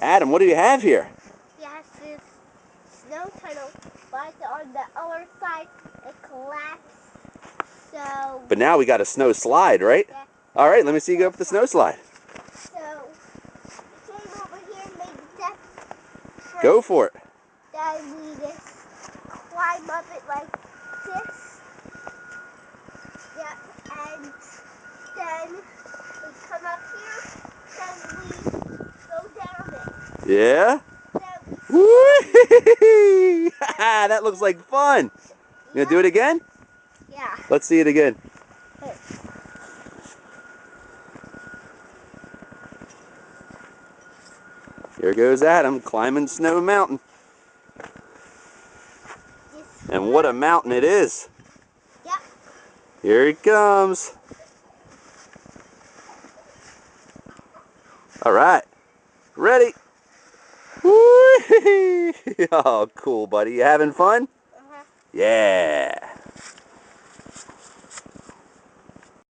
Adam, what do you have here? Yes, this snow tunnel, but on the other side it collapsed. So. But now we got a snow slide, right? Yeah. All right, let me see you go up the snow slide. So we came over here and made steps. Go for it. Then we just climb up it like this. Yeah, and then we come up here, then we go down it. Yeah? Woo! That looks like fun. You gonna do it again? Yeah. Let's see it again. Here goes Adam climbing Snow Mountain. And what a mountain it is. Yep. Here he comes. All right. Ready? Woo! Oh, cool, buddy. You having fun? Uh-huh. Yeah.